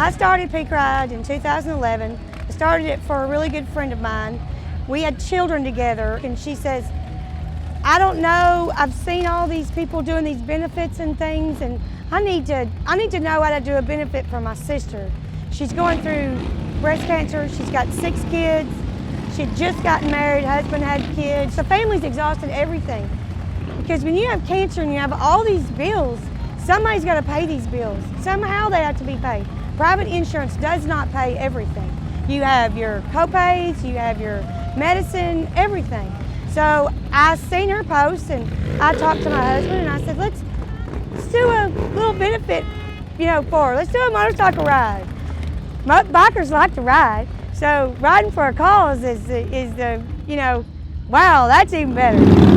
I started Pink Ride in 2011. I started it for a really good friend of mine. We had children together, and she says, I don't know, I've seen all these people doing these benefits and things, and I need to know how to do a benefit for my sister. She's going through breast cancer, she's got 6 kids, she'd just gotten married, husband had kids. The family's exhausted everything. Because when you have cancer and you have all these bills, somebody's got to pay these bills. Somehow they have to be paid. Private insurance does not pay everything. You have your co-pays, you have your medicine, everything. So I seen her post and I talked to my husband and I said, let's do a little benefit, for her. Let's do a motorcycle ride. Bikers like to ride, so riding for a cause is the, wow, that's even better.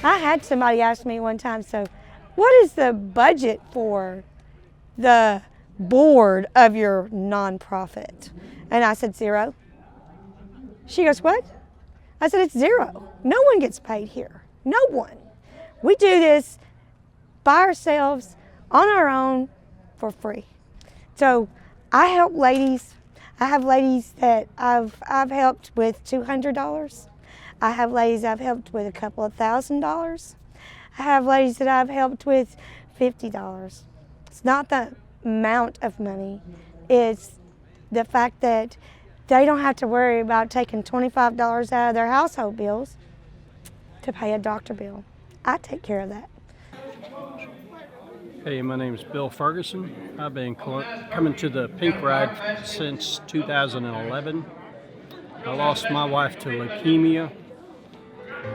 I had somebody ask me one time, so what is the budget for the board of your nonprofit? And I said, 0. She goes, what? I said, it's 0. No one gets paid here. No one. We do this by ourselves, on our own, for free. So I help ladies. I have ladies that I've helped with $200. I have ladies I've helped with a couple of $1,000. I have ladies that I've helped with $50. It's not the amount of money. It's the fact that they don't have to worry about taking $25 out of their household bills to pay a doctor bill. I take care of that. Hey, my name is Bill Ferguson. I've been coming to the Pink Ride since 2011. I lost my wife to leukemia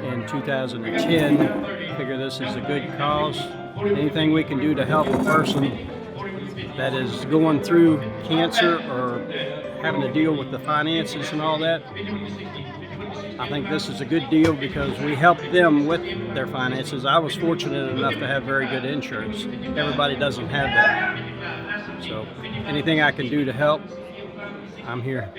in 2010. Figure this is a good cause. Anything we can do to help a person that is going through cancer or having to deal with the finances and all that, I think this is a good deal because we help them with their finances. I was fortunate enough to have very good insurance. Everybody doesn't have that. So anything I can do to help, I'm here.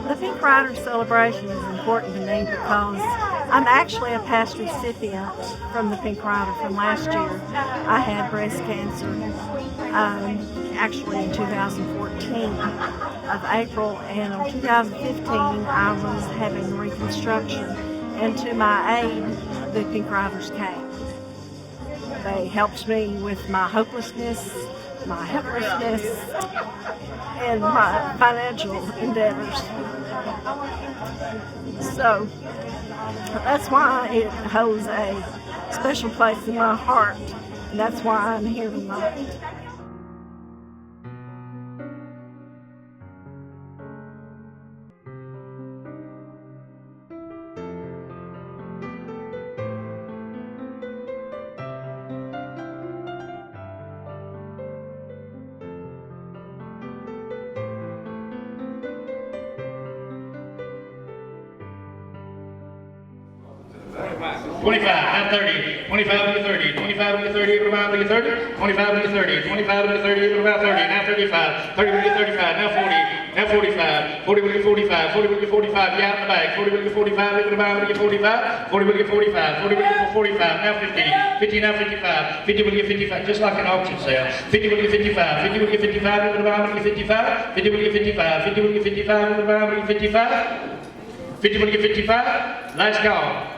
The Pink Rider celebration is important to me because I'm actually a past recipient from the Pink Rider from last year. I had breast cancer actually in 2014 of April, and in 2015 I was having reconstruction, and to my aid the Pink Riders came. They helped me with my hopelessness, my helplessness, and my financial endeavors. So that's why it holds a special place in my heart, and that's why I'm here tonight. 25, now 30, 25 to 30, 25 to 30, over about to 30, 25 to 30, 25 to 30, over about 30, now 35, 30 to 35, now 40, now 45, 40 to 45, 40 to 45, yeah, in the back, 40 to 45, over about to 45, 40 to 45, 40 to 45, now 50, 50 now 55, 50 will get 55, just like an auction sale, 50 will get 55, 50 will get 55, over about to 55, 50 will get 55, 50 will get 55, over about to 55, 50 will get 55, last call.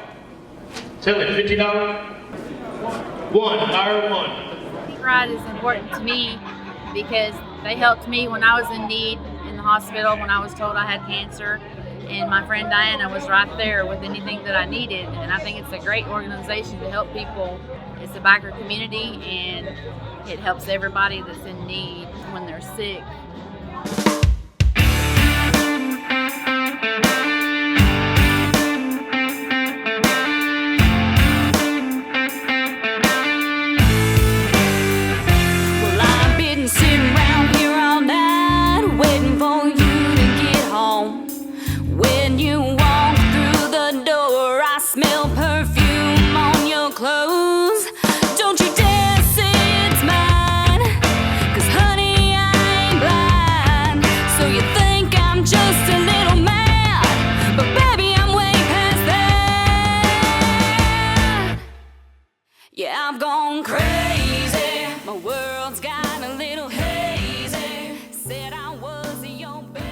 Tell it, $50. One, fire one. Pink Ride is important to me because they helped me when I was in need in the hospital when I was told I had cancer. And my friend Diana was right there with anything that I needed. And I think it's a great organization to help people. It's a biker community and it helps everybody that's in need when they're sick. Yeah, I've gone crazy. My world's got a little hazy. Said I was your baby.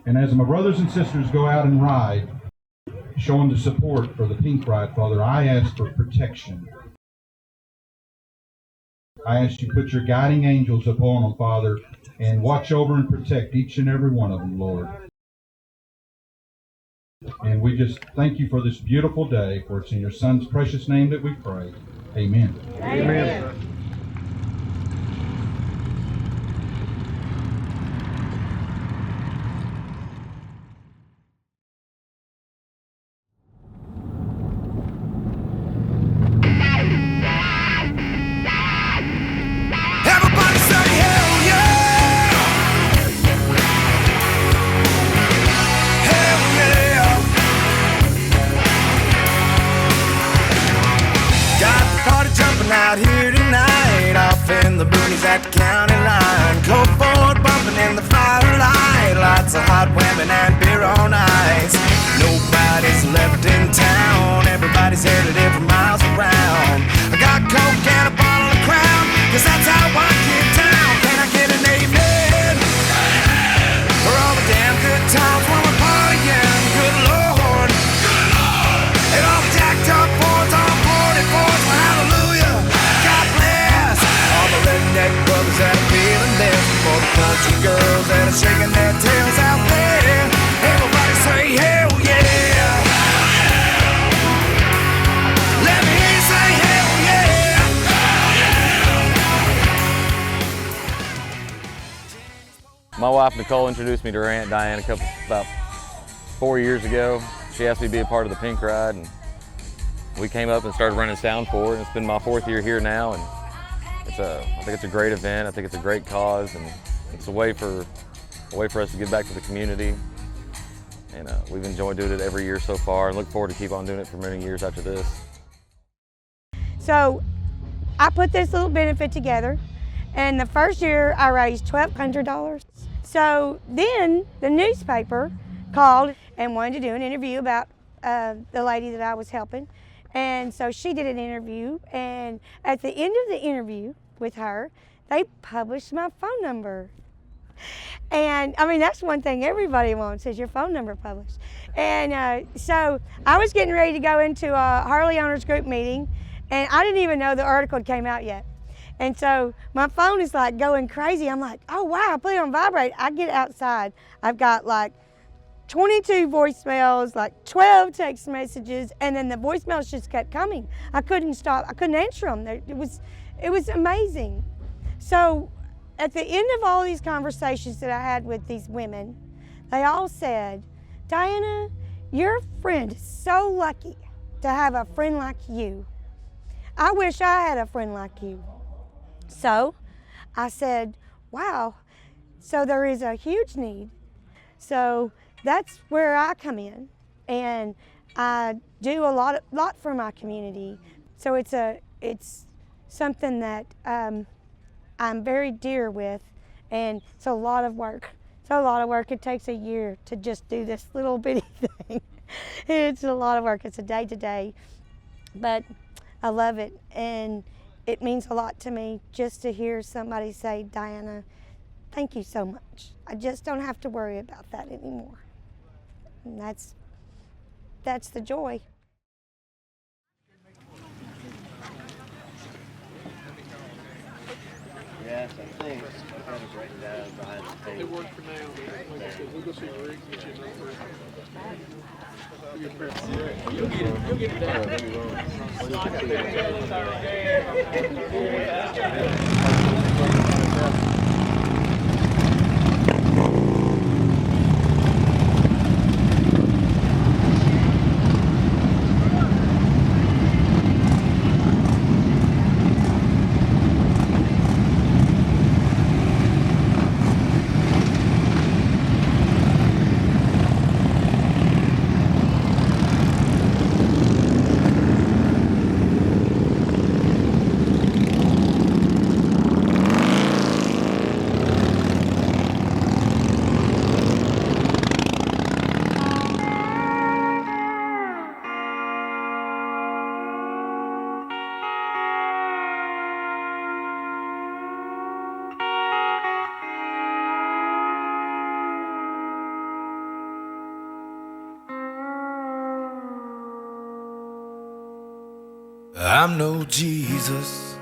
And as my brothers and sisters go out and ride, showing the support for the Pink Ride, Father, I ask for protection. I ask you put your guiding angels upon them, Father, and watch over and protect each and every one of them, Lord. And we just thank you for this beautiful day, for it's in your Son's precious name that we pray. Amen. Amen. Out here tonight, off in the boonies at the county line. Cold Ford bumping in the firelight, lots of hot women and beer on ice. Nobody's left in town, everybody's headed different miles around. I got coke and a bottle of Crown, 'cause that's how I get down. Can I get an amen? For all the damn good times when we're partying, good Lord. And all the jacked up boys on 44s, well, hallelujah. Redneck brothers that are feeling this, for the country girls that are shaking their tails out there. Everybody say hell yeah. Let me hear you say hell yeah. My wife Nicole introduced me to her Aunt Diane about 4 years ago. She asked me to be a part of the Pink Ride, and we came up and started running sound for it. It's been my 4th year here now, and I think it's a great event. I think it's a great cause, and it's a way for us to give back to the community. And we've enjoyed doing it every year so far, and look forward to keep on doing it for many years after this. So I put this little benefit together, and the first year I raised $1,200. So then the newspaper called and wanted to do an interview about the lady that I was helping. And so she did an interview, and at the end of the interview with her, they published my phone number. And I mean, that's one thing everybody wants is your phone number published. And so I was getting ready to go into a Harley Owners Group meeting, and I didn't even know the article came out yet. And so my phone is like going crazy. I'm like, oh wow, I put it on vibrate. I get outside. I've got like 22 voicemails, like 12 text messages, and then the voicemails just kept coming. I couldn't stop. I couldn't answer them. It was amazing. So at the end of all these conversations that I had with these women, they all said, Diana, your friend is so lucky to have a friend like you. I wish I had a friend like you. So I said, wow, so there is a huge need. So that's where I come in, and I do a lot for my community. So it's something that I'm very dear with, and it's a lot of work. It's a lot of work. It takes a year to just do this little bitty thing. It's a lot of work. It's a day-to-day, but I love it, and it means a lot to me just to hear somebody say, Diana, thank you so much. I just don't have to worry about that anymore. And that's the joy. Yes, I think I've got to break it down behind the table. It worked for now. Like I said, we'll go see Rick, get you a number. You'll get it down. I'm no Jesus,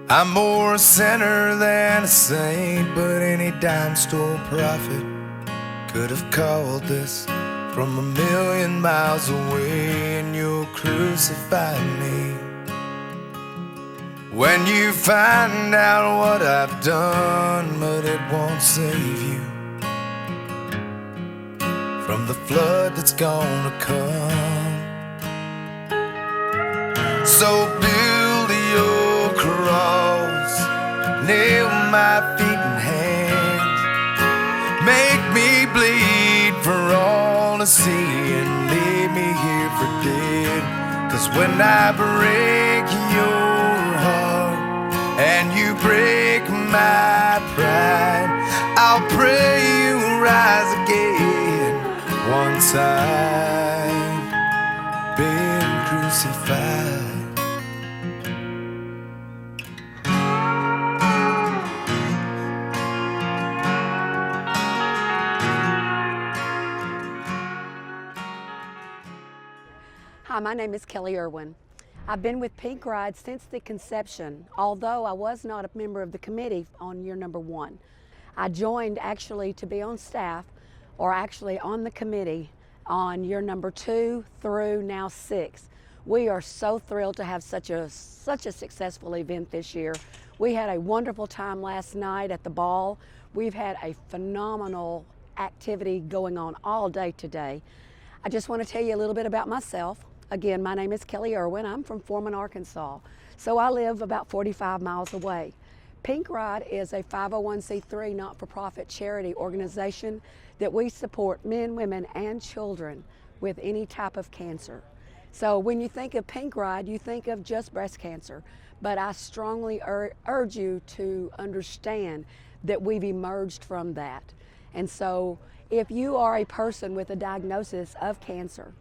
I'm more a sinner than a saint, but any dime store prophet could have called this from 1,000,000 miles away, and you'll crucify me. When you find out what I've done, but it won't save you from the flood that's gonna come. So build your cross, nail my feet and hands, make me bleed for all to see, and leave me here for dead. 'Cause when I break your heart and you break my pride, I'll pray you rise again once I've been crucified. Hi, my name is Kelly Irwin. I've been with Pink Ride since the conception, although I was not a member of the committee on year number 1. I joined actually to be on staff, or actually on the committee, on year number 2 through now 6. We are so thrilled to have such a successful event this year. We had a wonderful time last night at the ball. We've had a phenomenal activity going on all day today. I just want to tell you a little bit about myself. Again, my name is Kelly Irwin. I'm from Foreman, Arkansas. So I live about 45 miles away. Pink Ride is a 501c3 not-for-profit charity organization that we support men, women, and children with any type of cancer. So when you think of Pink Ride, you think of just breast cancer. But I strongly urge you to understand that we've emerged from that. And so if you are a person with a diagnosis of cancer,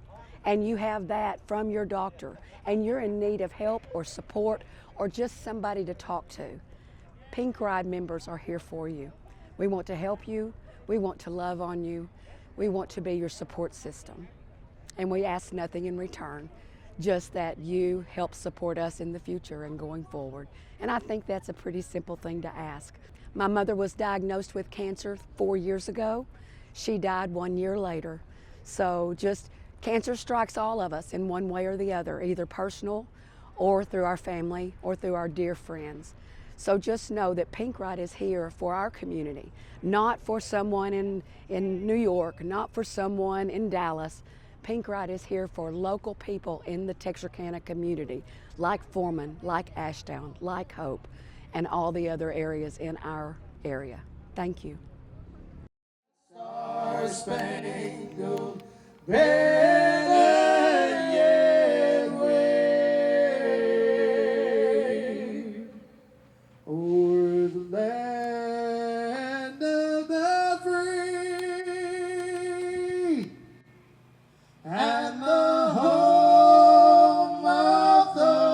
and you have that from your doctor, and you're in need of help or support or just somebody to talk to, Pink Ride members are here for you. We want to help you. We want to love on you. We want to be your support system. And we ask nothing in return, just that you help support us in the future and going forward. And I think that's a pretty simple thing to ask. My mother was diagnosed with cancer 4 years ago. She died 1 year later. So just cancer strikes all of us in one way or the other, either personal or through our family or through our dear friends. So just know that Pink Ride is here for our community, not for someone in New York, not for someone in Dallas. Pink Ride is here for local people in the Texarkana community, like Foreman, like Ashdown, like Hope, and all the other areas in our area. Thank you. Star-spangled banner yet wave o'er the land of the free and the home of the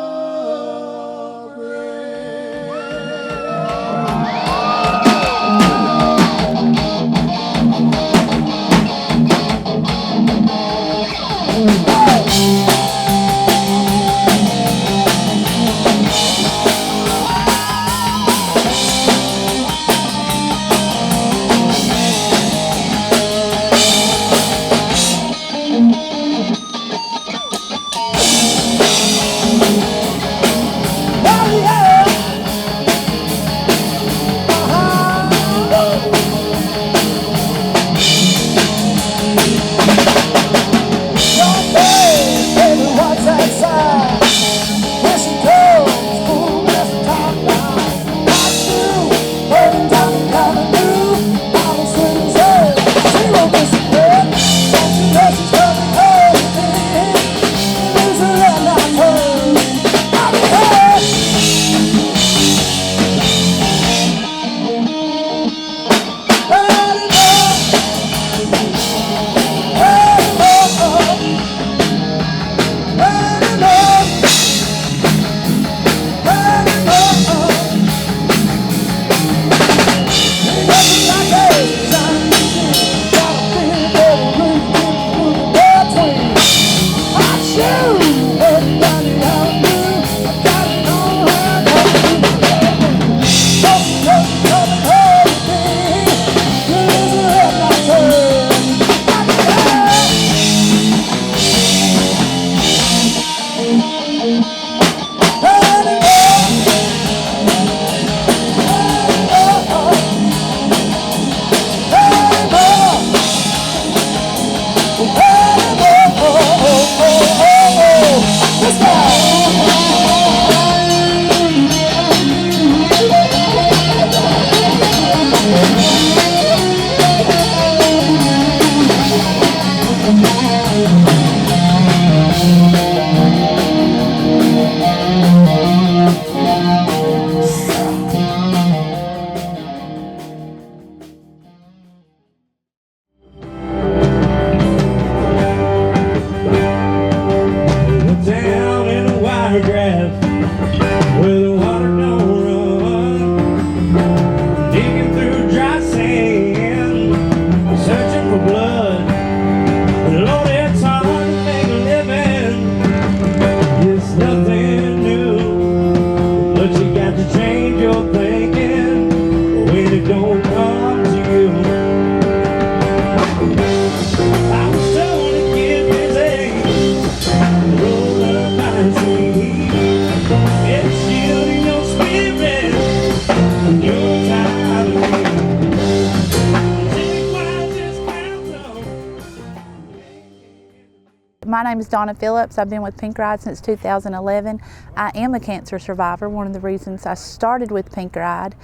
My name is Donna Phillips. I've been with Pink Ride since 2011. I am a cancer survivor, one of the reasons I started with Pink Ride.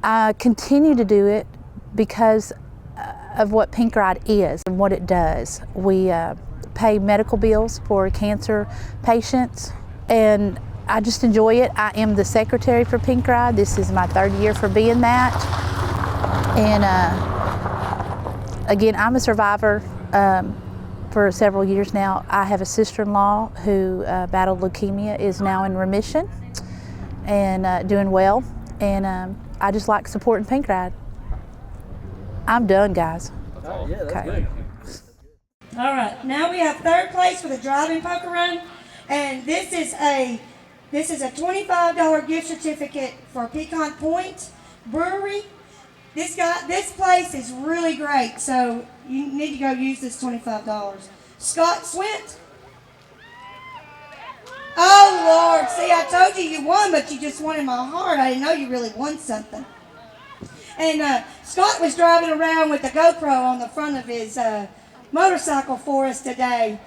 I continue to do it because of what Pink Ride is and what it does. We pay medical bills for cancer patients, and I just enjoy it. I am the secretary for Pink Ride. This is my 3rd year for being that. And again, I'm a survivor for several years now. I have a sister-in-law who battled leukemia, is now in remission and doing well. and I just like supporting Pink Ride. I'm done, guys. Oh, yeah, that's Okay. good. All right, now we have third place for the drive-in poker run, and this is a $25 gift certificate for Pecan Point Brewery. This place is really great, so you need to go use this $25. Scott Swint. Oh Lord, see, I told you won, but you just won in my heart. I didn't know you really won something. And Scott was driving around with the GoPro on the front of his motorcycle for us today.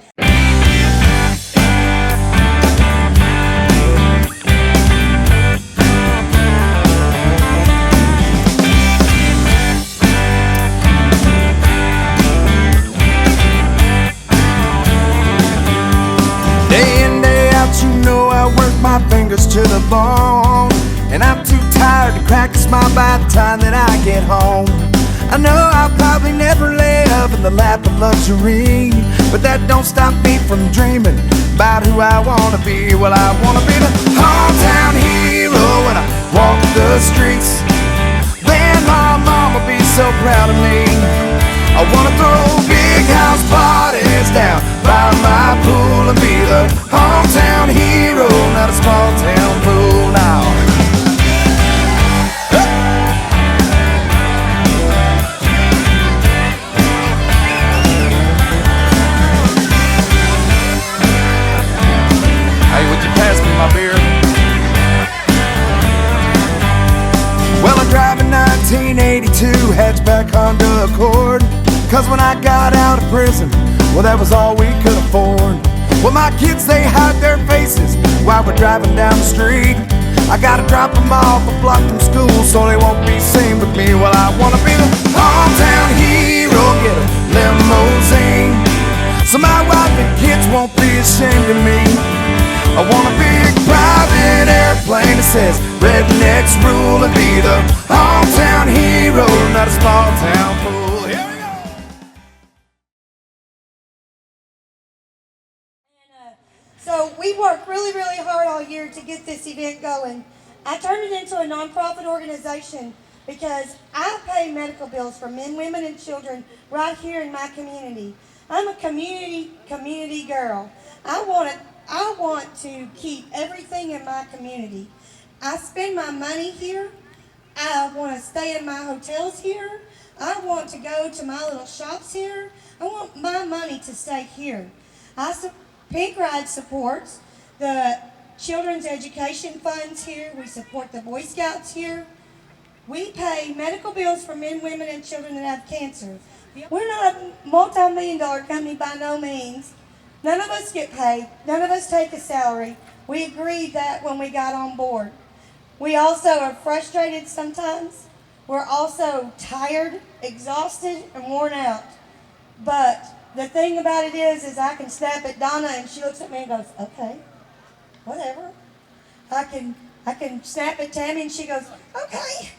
Day in, day out, you know I work my fingers to the bone, and I'm too tired to crack a smile by the time that I get home. I know I'll probably never lay up in the lap of luxury, but that don't stop me from dreaming about who I wanna be. Well, I wanna be the hometown hero when I walk the streets. Then my mama be so proud of me. I wanna throw big house parties down by my pool and be the hometown hero, not a small town fool now. Pass me my beer. Well, I'm driving 1982 hatchback Honda Accord, 'cause when I got out of prison, well, that was all we could afford. Well, my kids, they hide their faces while we're driving down the street. I gotta drop them off a block from school so they won't be seen with me. Well, I wanna be the hometown hero, get a limousine, so my wife and kids won't be ashamed of me. I want a big private airplane that says rednecks rule, and be the hometown hero, not a small town fool. Here we go. So we worked really, really hard all year to get this event going. I turned it into a nonprofit organization because I pay medical bills for men, women, and children right here in my community. I'm a community girl. I want to keep everything in my community. I spend my money here. I want to stay in my hotels here. I want to go to my little shops here. I want my money to stay here. Pink Ride supports the children's education funds here. We support the Boy Scouts here. We pay medical bills for men, women, and children that have cancer. We're not a multi-million-dollar company by no means. None of us get paid. None of us take a salary. We agreed that when we got on board. We also are frustrated sometimes. We're also tired, exhausted, and worn out. But the thing about it is I can snap at Donna and she looks at me and goes, okay, whatever. I can snap at Tammy and she goes, okay,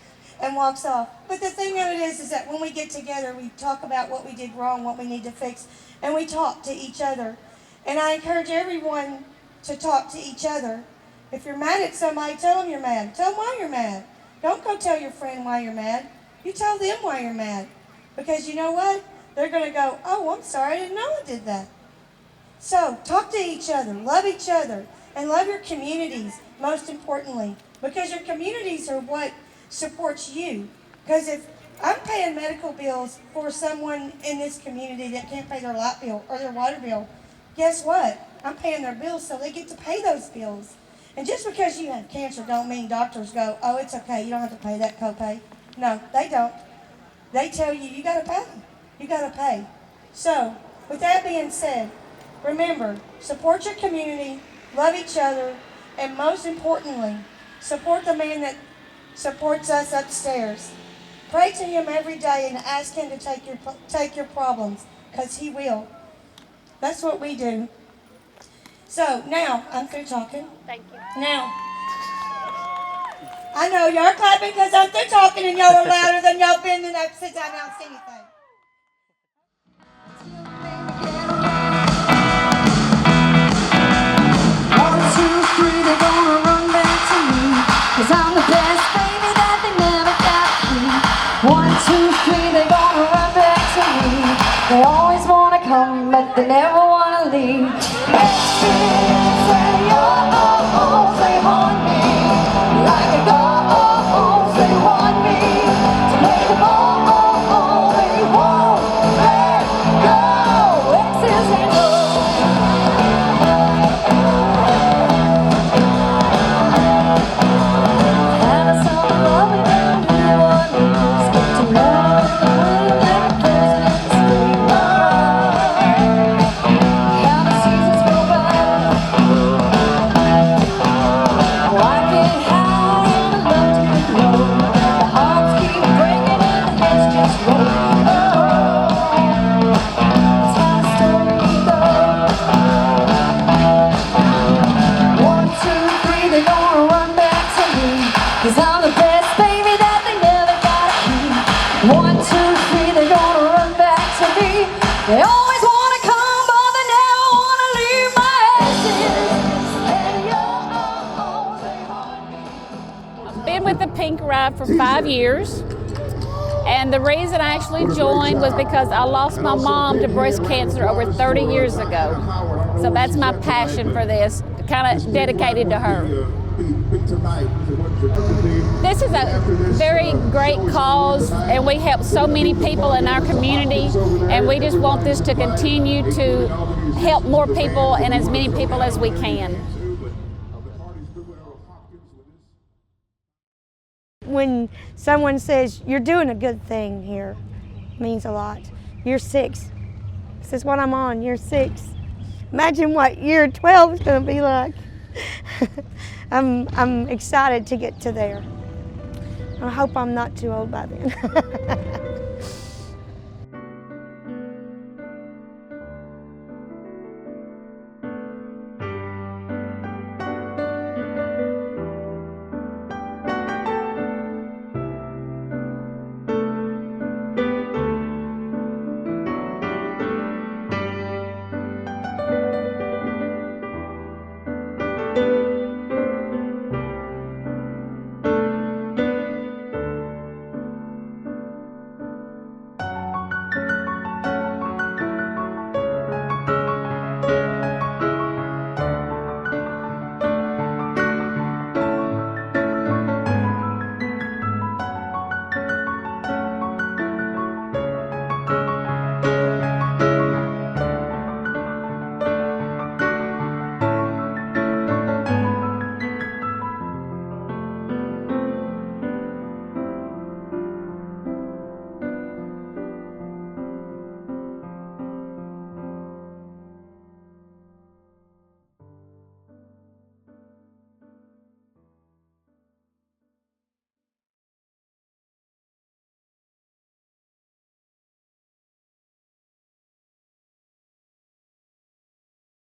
and walks off. But the thing of it is that when we get together, we talk about what we did wrong, what we need to fix, and we talk to each other. And I encourage everyone to talk to each other. If you're mad at somebody, tell them you're mad. Tell them why you're mad. Don't go tell your friend why you're mad. You tell them why you're mad. Because you know what? They're going to go, oh, I'm sorry, I didn't know I did that. So talk to each other, love each other, and love your communities, most importantly. Because your communities are what supports you. Because if I'm paying medical bills for someone in this community that can't pay their light bill or their water bill, guess what? I'm paying their bills so they get to pay those bills. And just because you have cancer don't mean doctors go, oh, it's okay, you don't have to pay that copay. No, they don't. They tell you, you got to pay. You got to pay. So, with that being said, remember, support your community, love each other, and most importantly, support the man that supports us upstairs. Pray to him every day and ask him to take your problems, because he will. That's what we do. So now, I'm through talking. Thank you. Now, I know y'all are clapping because I'm through talking and y'all are louder than y'all been since I announced anything. One, two, three, they're gonna run back to me, 'cause I'm the best baby for 5 years. And the reason I actually joined was because I lost my mom to breast cancer over 30 years ago. So that's my passion for this, kind of dedicated to her. This is a very great cause, and we help so many people in our community, and we just want this to continue to help more people and as many people as we can. When someone says, you're doing a good thing here, it means a lot. Year 6, this is what I'm on, year 6. Imagine what year 12 is going to be like. I'm excited to get to there. I hope I'm not too old by then.